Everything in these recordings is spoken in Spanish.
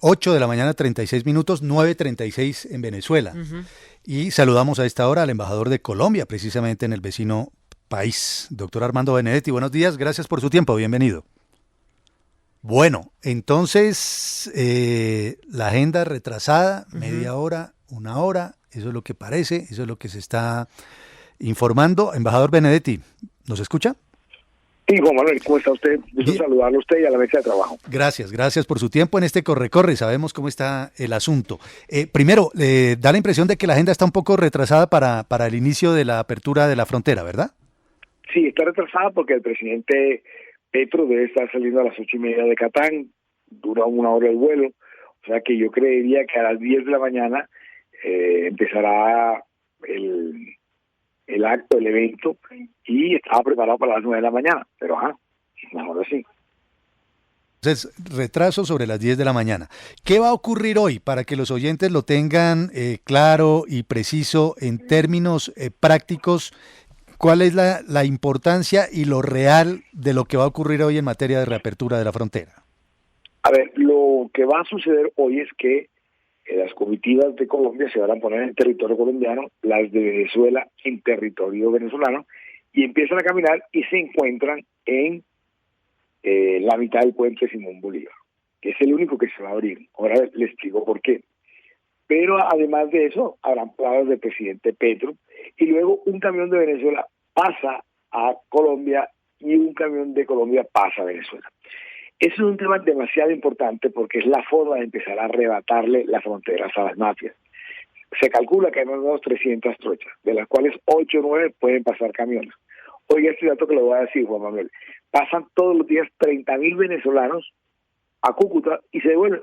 8 de la mañana, 36 minutos, 9:36 en Venezuela. Y saludamos a esta hora al embajador de Colombia, precisamente en el vecino país, doctor Armando Benedetti. Buenos días, gracias por su tiempo, bienvenido. Bueno, entonces la agenda retrasada, media hora, una hora, eso es lo que parece, eso es lo que se está informando. Embajador Benedetti, ¿nos escucha? Sí, Juan Manuel, ¿cómo está usted? Gusto saludarlo a usted y a la mesa de trabajo. Gracias por su tiempo en este corre-corre, sabemos cómo está el asunto. Primero, da la impresión de que la agenda está un poco retrasada para el inicio de la apertura de la frontera, ¿verdad? Sí, está retrasada porque el presidente Petro debe estar saliendo a las 8:30 de Catán, dura una hora el vuelo, o sea que yo creería que a las 10 de la mañana empezará el acto, el evento, y estaba preparado para las 9 de la mañana, pero mejor así. Entonces, retraso sobre las 10 de la mañana. ¿Qué va a ocurrir hoy para que los oyentes lo tengan claro y preciso en términos prácticos? ¿Cuál es la importancia y lo real de lo que va a ocurrir hoy en materia de reapertura de la frontera? A ver, lo que va a suceder hoy es que las comitivas de Colombia se van a poner en territorio colombiano, las de Venezuela en territorio venezolano, y empiezan a caminar y se encuentran en la mitad del puente Simón Bolívar, que es el único que se va a abrir. Ahora les explico por qué. Pero además de eso, habrán palabras del presidente Petro, y luego un camión de Venezuela pasa a Colombia y un camión de Colombia pasa a Venezuela. Eso es un tema demasiado importante porque es la forma de empezar a arrebatarle las fronteras a las mafias. Se calcula que hay más o menos 300 trochas, de las cuales 8 o 9 pueden pasar camiones. Oiga, este dato que le voy a decir, Juan Manuel. Pasan todos los días 30.000 venezolanos a Cúcuta y se devuelven.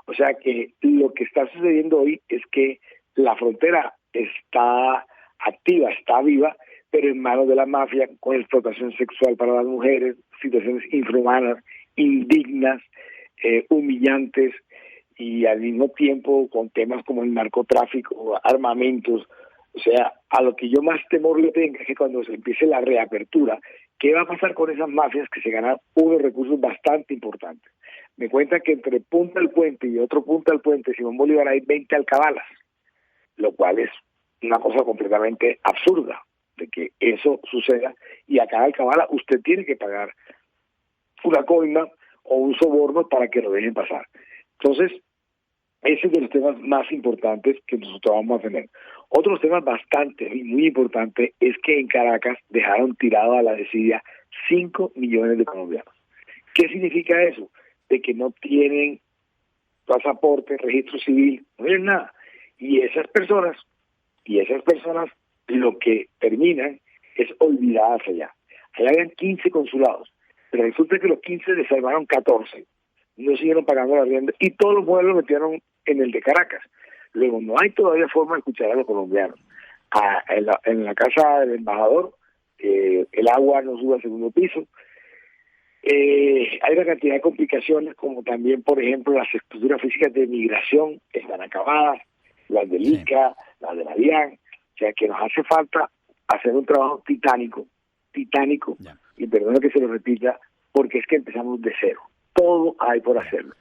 O sea que lo que está sucediendo hoy es que la frontera está activa, está viva, pero en manos de la mafia, con explotación sexual para las mujeres, situaciones infrahumanas, indignas, humillantes, y al mismo tiempo con temas como el narcotráfico, armamentos. O sea, a lo que yo más temor le tengo es que cuando se empiece la reapertura, ¿qué va a pasar con esas mafias que se ganan unos recursos bastante importantes? Me cuentan que entre punta del puente y otro punta del puente, Simón Bolívar, hay 20 alcabalas, lo cual es una cosa completamente absurda de que eso suceda, y a cada alcabala usted tiene que pagar una coima o un soborno para que lo dejen pasar. Entonces, ese es de los temas más importantes que nosotros vamos a tener. Otros temas bastante y muy importantes es que en Caracas dejaron tirado a la desidia 5 millones de colombianos. ¿Qué significa eso? De que no tienen pasaporte, registro civil, no tienen nada. Y esas personas lo que terminan es olvidadas allá. Allá habían 15 consulados, pero resulta que los 15 desarmaron 14. No siguieron pagando la rienda y todos los vuelos los metieron en el de Caracas. Luego, no hay todavía forma de escuchar a los colombianos. En la casa del embajador, el agua no sube al segundo piso. Hay una cantidad de complicaciones, como también, por ejemplo, las estructuras físicas de migración están acabadas, las del ICA, las de la DIAN. O sea que nos hace falta hacer un trabajo titánico, y perdona que se lo repita, porque es que empezamos de cero. Todo hay por hacerlo.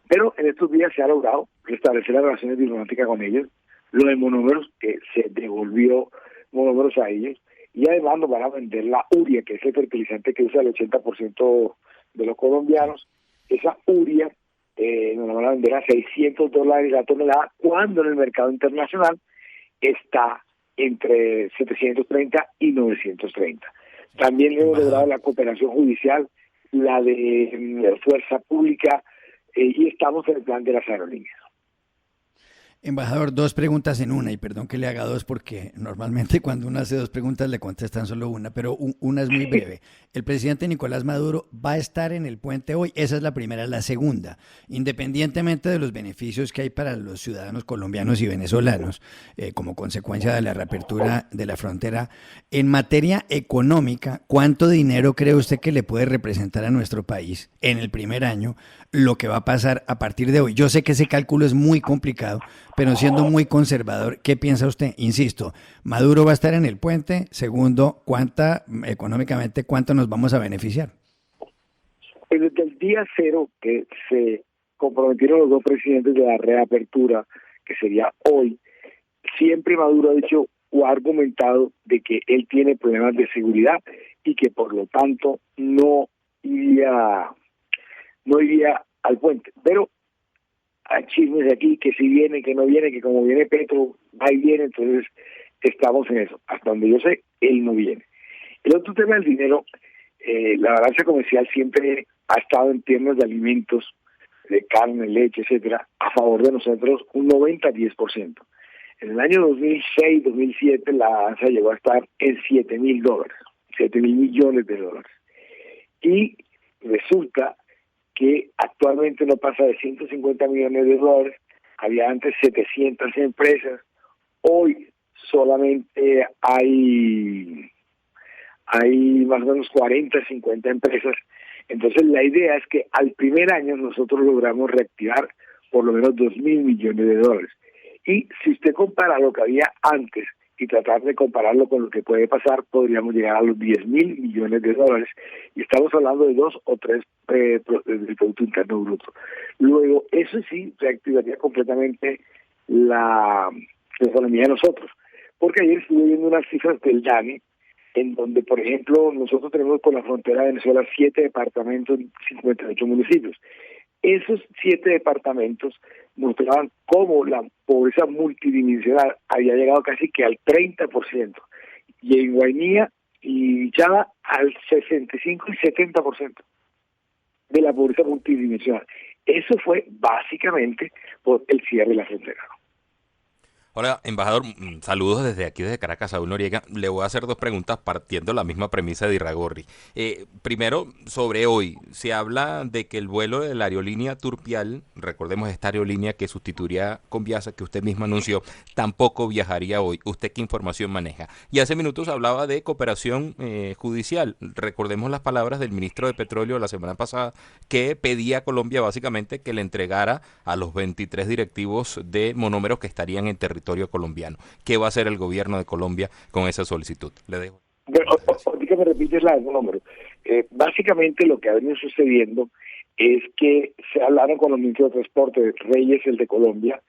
Pero en estos días se ha logrado restablecer las relaciones diplomáticas con ellos, lo de monómeros, que se devolvió monómeros a ellos, y además nos van a vender la urea, que es el fertilizante que usa el 80% de los colombianos. Esa urea nos la van a vender a $600 la tonelada, cuando en el mercado internacional está entre 730 y 930. También hemos logrado la cooperación judicial, la de fuerza pública, y estamos en el plan de las aerolíneas. Embajador, dos preguntas en una, y perdón que le haga dos porque normalmente cuando uno hace dos preguntas le contestan solo una, pero una es muy breve. El presidente Nicolás Maduro va a estar en el puente hoy, esa es la primera. La segunda, independientemente de los beneficios que hay para los ciudadanos colombianos y venezolanos como consecuencia de la reapertura de la frontera, en materia económica, ¿cuánto dinero cree usted que le puede representar a nuestro país en el primer año lo que va a pasar a partir de hoy? Yo sé que ese cálculo es muy complicado, pero siendo muy conservador, ¿qué piensa usted? Insisto, Maduro va a estar en el puente. Segundo, económicamente, ¿cuánto nos vamos a beneficiar? Pues desde el día cero que se comprometieron los dos presidentes de la reapertura, que sería hoy, siempre Maduro ha dicho o ha argumentado de que él tiene problemas de seguridad y que por lo tanto no iría al puente. Pero hay chismes de aquí, que si viene, que no viene, que como viene Petro, va y viene, entonces estamos en eso. Hasta donde yo sé, él no viene. El otro tema del dinero, la balanza comercial siempre ha estado en términos de alimentos, de carne, leche, etcétera, a favor de nosotros un 90-10%. En el año 2006-2007 la balanza llegó a estar en $7.000, $7.000 millones. Y resulta que actualmente no pasa de $150 millones, había antes 700 empresas, hoy solamente hay más o menos 40, 50 empresas. Entonces la idea es que al primer año nosotros logramos reactivar por lo menos $2.000 millones. Y si usted compara lo que había antes y tratar de compararlo con lo que puede pasar, podríamos llegar a los $10.000 millones. Y estamos hablando de 2 o 3 del Producto Interno Bruto. Luego, eso sí reactivaría completamente la economía de nosotros. Porque ayer estuve viendo unas cifras del DANE, en donde, por ejemplo, nosotros tenemos por la frontera de Venezuela 7 departamentos, 58 municipios. Esos 7 departamentos mostraban cómo la pobreza multidimensional había llegado casi que al 30%, y en Guainía y Vichada al 65 y 70% de la pobreza multidimensional. Eso fue básicamente por el cierre de la frontera. Hola, embajador, saludos desde aquí, desde Caracas, Saúl Noriega. Le voy a hacer 2 preguntas partiendo de la misma premisa de Irragorri. Primero, sobre hoy, se habla de que el vuelo de la aerolínea Turpial, recordemos esta aerolínea que sustituiría Conviasa, que usted mismo anunció, tampoco viajaría hoy. ¿Usted qué información maneja? Y hace minutos hablaba de cooperación judicial. Recordemos las palabras del ministro de Petróleo la semana pasada, que pedía a Colombia básicamente que le entregara a los 23 directivos de monómeros que estarían en territorio colombiano. ¿Qué va a hacer el gobierno de Colombia con esa solicitud? Le dejo. Bueno, ahorita me repites la del número. Básicamente lo que ha venido sucediendo es que se hablaron con los ministros de Transporte, Reyes, el de Colombia,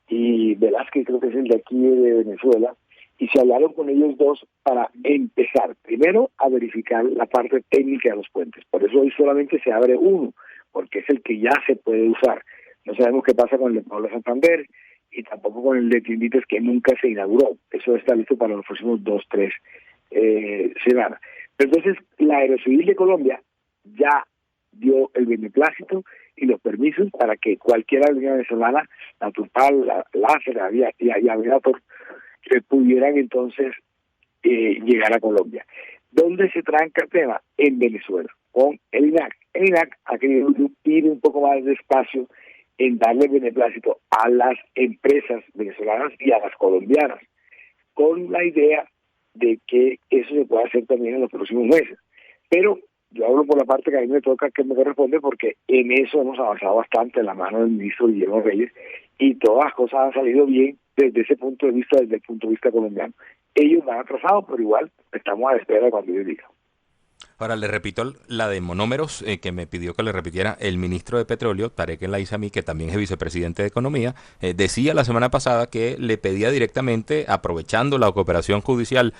y Velázquez, creo que es el de aquí de Venezuela, y se hablaron con ellos dos para empezar, primero, a verificar la parte técnica de los puentes. Por eso hoy solamente se abre uno, porque es el que ya se puede usar. No sabemos qué pasa con el de Pablo Santander, y tampoco con el de Tienditas, que nunca se inauguró. Eso está listo para los próximos 2-3 semanas. Pero entonces, la Aerocivil de Colombia ya dio el beneplácito y los permisos para que cualquier aerolínea venezolana, la Turpal, la Láser y Aviator, pudieran entonces llegar a Colombia. ¿Dónde se tranca el tema? En Venezuela, con el INAC. El INAC ha querido ir un poco más despacio en darle beneplácito a las empresas venezolanas y a las colombianas, con la idea de que eso se pueda hacer también en los próximos meses. Pero yo hablo por la parte que a mí me toca, que me corresponde, porque en eso hemos avanzado bastante en la mano del ministro Guillermo Reyes, y todas las cosas han salido bien desde ese punto de vista, desde el punto de vista colombiano. Ellos van atrasados, pero igual estamos a la espera cuando ellos digan. Ahora le repito la de monómeros que me pidió que le repitiera el ministro de Petróleo, Tarek El Aissami, que también es vicepresidente de Economía, decía la semana pasada que le pedía directamente, aprovechando la cooperación judicial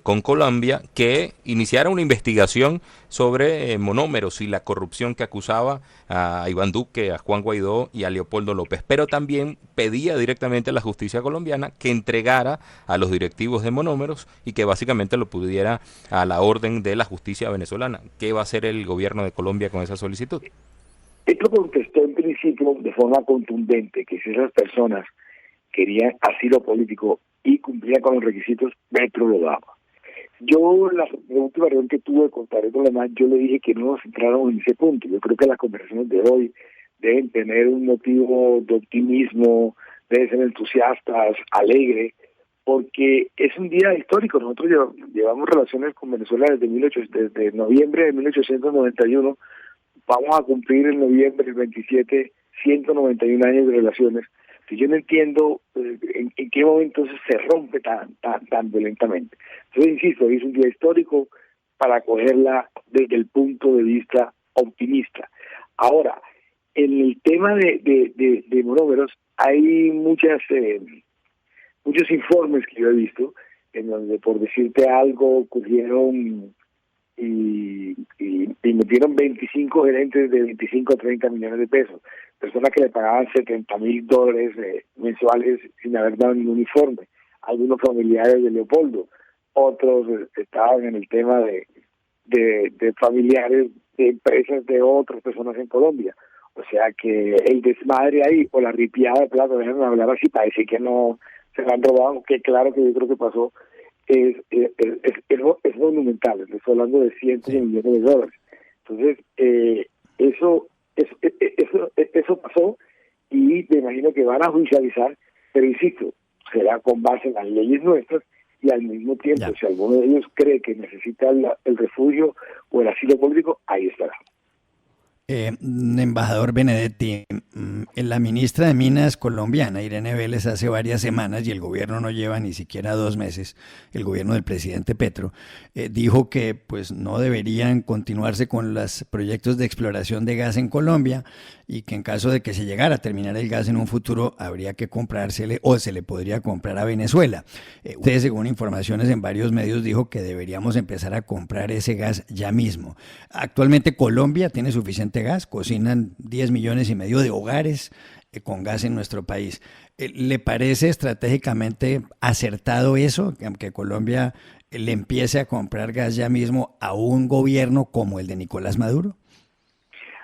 con Colombia, que iniciara una investigación sobre monómeros y la corrupción que acusaba a Iván Duque, a Juan Guaidó y a Leopoldo López, pero también pedía directamente a la justicia colombiana que entregara a los directivos de monómeros y que básicamente lo pudiera a la orden de la justicia venezolana. ¿Qué va a hacer el gobierno de Colombia con esa solicitud? Esto contestó en principio de forma contundente que si esas personas querían asilo político y cumplían con los requisitos, Petro lo daba. Yo, la última reunión que tuve con Tarek El Aissami, yo le dije que no nos centráramos en ese punto. Yo creo que las conversaciones de hoy deben tener un motivo de optimismo, deben ser entusiastas, alegres, porque es un día histórico. Nosotros llevamos relaciones con Venezuela desde noviembre de 1891. Vamos a cumplir en noviembre del 27 191 años de relaciones. Si yo no entiendo en qué momento se rompe tan violentamente. Entonces, insisto, es un día histórico para cogerla desde el punto de vista optimista. Ahora, en el tema de monómeros hay muchos informes que yo he visto en donde, por decirte algo, cogieron y metieron 25 gerentes de 25 a 30 millones de pesos, personas que le pagaban $70,000 mensuales sin haber dado ningún informe, algunos familiares de Leopoldo, otros estaban en el tema de familiares de empresas de otras personas en Colombia. O sea que el desmadre ahí, o la ripiada de plata, déjenme hablar así, para decir que no se la han robado, que claro que yo creo que pasó, es monumental. Estoy hablando de cientos de millones de dólares. Entonces, eso pasó, y me imagino que van a judicializar, pero insisto, será con base en las leyes nuestras, y al mismo tiempo, si alguno de ellos cree que necesita el refugio o el asilo político, ahí estará. Embajador Benedetti, la ministra de Minas colombiana, Irene Vélez, hace varias semanas, y el gobierno no lleva ni siquiera 2 meses, el gobierno del presidente Petro, dijo que pues no deberían continuarse con los proyectos de exploración de gas en Colombia, y que en caso de que se llegara a terminar el gas en un futuro, habría que comprársele o se le podría comprar a Venezuela. Usted, según informaciones en varios medios, dijo que deberíamos empezar a comprar ese gas ya mismo. Actualmente Colombia tiene suficiente gas, cocinan 10,5 millones de hogares con gas en nuestro país. ¿Le parece estratégicamente acertado eso, que Colombia le empiece a comprar gas ya mismo a un gobierno como el de Nicolás Maduro?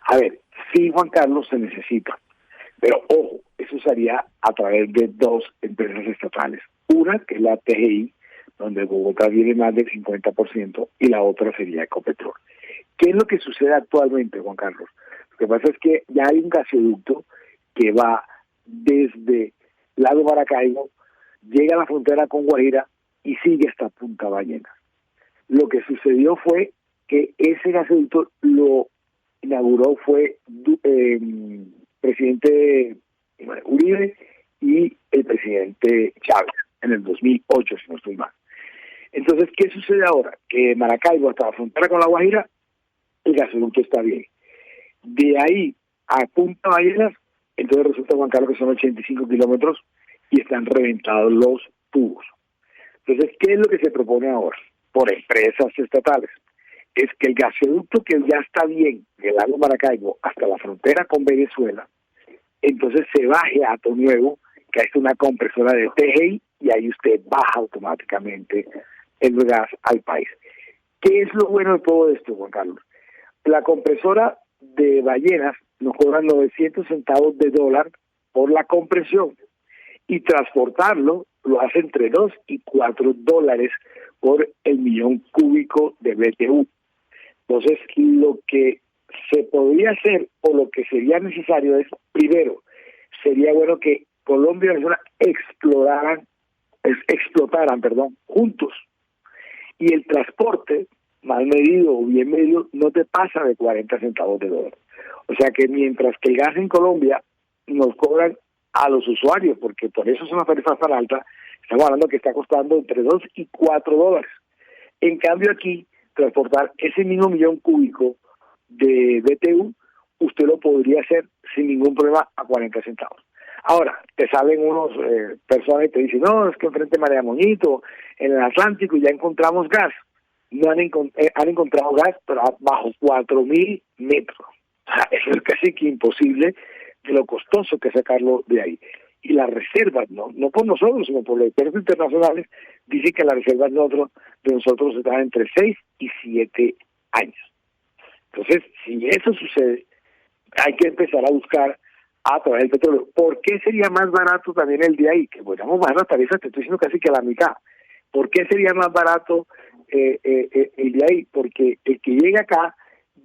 A ver, sí, Juan Carlos, se necesita, pero ojo, eso se haría a través de 2 empresas estatales. Una, que es la TGI, donde Bogotá tiene más del 50%, y la otra sería Ecopetrol. ¿Qué es lo que sucede actualmente, Juan Carlos? Lo que pasa es que ya hay un gasoducto que va desde Lago Maracaibo, llega a la frontera con Guajira y sigue hasta Punta Ballenas. Lo que sucedió fue que ese gasoducto lo inauguró fue presidente Uribe y el presidente Chávez en el 2008, si no estoy mal. Entonces, ¿qué sucede ahora? Que Maracaibo hasta la frontera con La Guajira, el gasoducto está bien. De ahí a Punta Ballenas, entonces resulta, Juan Carlos, que son 85 kilómetros y están reventados los tubos. Entonces, ¿qué es lo que se propone ahora por empresas estatales? Es que el gasoducto que ya está bien del lago Maracaibo hasta la frontera con Venezuela, entonces se baje a Ato Nuevo, que es una compresora de TGI, y ahí usted baja automáticamente el gas al país. ¿Qué es lo bueno de todo esto, Juan Carlos? La compresora de Ballenas nos cobra 900 centavos de dólar por la compresión, y transportarlo lo hace entre $2 y $4 por el millón cúbico de BTU. Entonces, lo que se podría hacer, o lo que sería necesario, es, primero, sería bueno que Colombia y Venezuela explotaran juntos, y el transporte mal medido o bien medido no te pasa de 40 centavos de dólar. O sea que mientras que el gas en Colombia nos cobran a los usuarios, porque por eso es una tarifa tan alta, estamos hablando que está costando entre $2 y $4. En cambio aquí, transportar ese mismo millón cúbico de BTU, usted lo podría hacer sin ningún problema a 40 centavos. Ahora, te salen unos personas y te dicen, no, es que enfrente de María Moñito, en el Atlántico, ya encontramos gas. No han encontrado gas, pero bajo 4,000 metros. O sea, eso es casi que imposible, de lo costoso que es sacarlo de ahí. Y las reservas, no por nosotros, sino por los expertos internacionales, dicen que las reservas de nosotros están entre 6 y 7 años. Entonces, si eso sucede, hay que empezar a buscar a través del petróleo. ¿Por qué sería más barato también el de ahí? Que podríamos bajar las tarifas, te estoy diciendo casi que a la mitad. ¿Por qué sería más barato el de ahí? Porque el que llega acá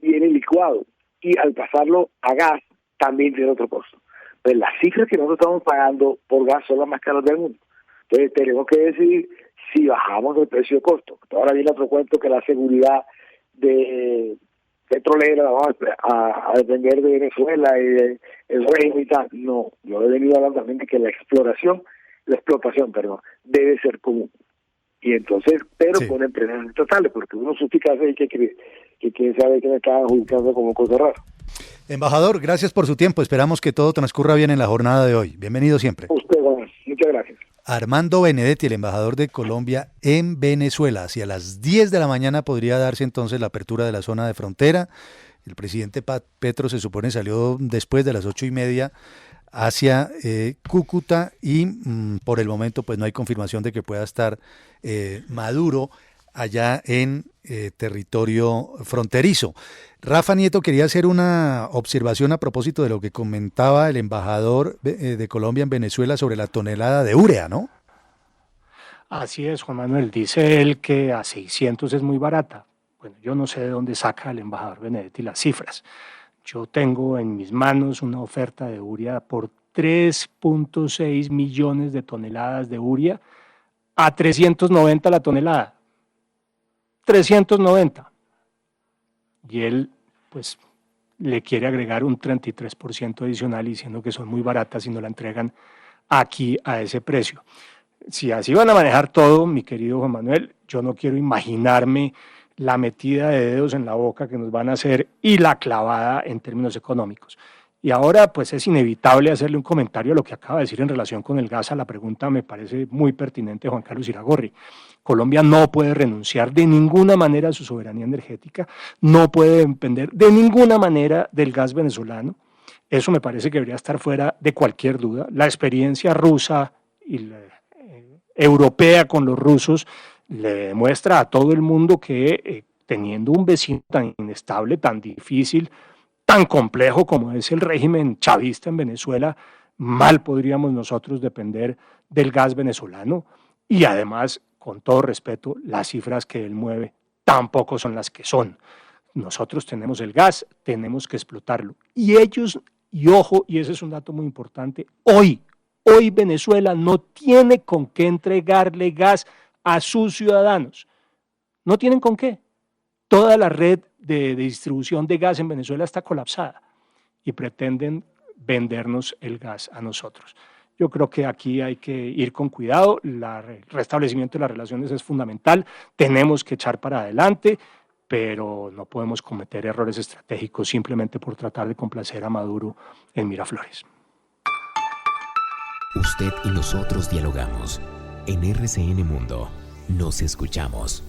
viene licuado, y al pasarlo a gas también tiene otro costo. Pues las cifras que nosotros estamos pagando por gas son las más caras del mundo. Entonces tenemos que decidir si bajamos el precio de costo. Ahora viene otro cuento, que la seguridad de petrolera la vamos a depender de Venezuela y el régimen y tal. No, yo he venido hablando también de que la explotación, debe ser común. Y entonces, pero con empresas estatales, porque uno suplica que quién sabe que me estaban juzgando como cosa rara. Embajador, gracias por su tiempo. Esperamos que todo transcurra bien en la jornada de hoy. Bienvenido siempre. Usted, Juan, muchas gracias. Armando Benedetti, el embajador de Colombia en Venezuela. Hacia las 10 de la mañana podría darse entonces la apertura de la zona de frontera. El presidente Petro se supone salió después de las 8:30 hacia Cúcuta y por el momento pues no hay confirmación de que pueda estar Maduro allá en territorio fronterizo. Rafa Nieto quería hacer una observación a propósito de lo que comentaba el embajador de Colombia en Venezuela sobre la tonelada de urea, ¿no? Así es, Juan Manuel. Dice él que a 600 es muy barata. Bueno, yo no sé de dónde saca el embajador Benedetti las cifras. Yo tengo en mis manos una oferta de urea por 3.6 millones de toneladas de urea a 390 la tonelada. 390. Y él, pues, le quiere agregar un 33% adicional diciendo que son muy baratas y no la entregan aquí a ese precio. Si así van a manejar todo, mi querido Juan Manuel, yo no quiero imaginarme la metida de dedos en la boca que nos van a hacer y la clavada en términos económicos. Y ahora, pues es inevitable hacerle un comentario a lo que acaba de decir en relación con el gas. A la pregunta me parece muy pertinente, Juan Carlos Iragorri. Colombia no puede renunciar de ninguna manera a su soberanía energética, no puede depender de ninguna manera del gas venezolano. Eso me parece que debería estar fuera de cualquier duda. La experiencia rusa y la europea con los rusos le demuestra a todo el mundo que teniendo un vecino tan inestable, tan difícil, tan complejo como es el régimen chavista en Venezuela, mal podríamos nosotros depender del gas venezolano. Y además, con todo respeto, las cifras que él mueve tampoco son las que son. Nosotros tenemos el gas, tenemos que explotarlo. Y ellos, y ojo, y ese es un dato muy importante, hoy Venezuela no tiene con qué entregarle gas a sus ciudadanos. No tienen con qué. Toda la red de distribución de gas en Venezuela está colapsada y pretenden vendernos el gas a nosotros. Yo creo que aquí hay que ir con cuidado, el restablecimiento de las relaciones es fundamental, tenemos que echar para adelante, pero no podemos cometer errores estratégicos simplemente por tratar de complacer a Maduro en Miraflores. Usted y nosotros dialogamos. En RCN Mundo nos escuchamos.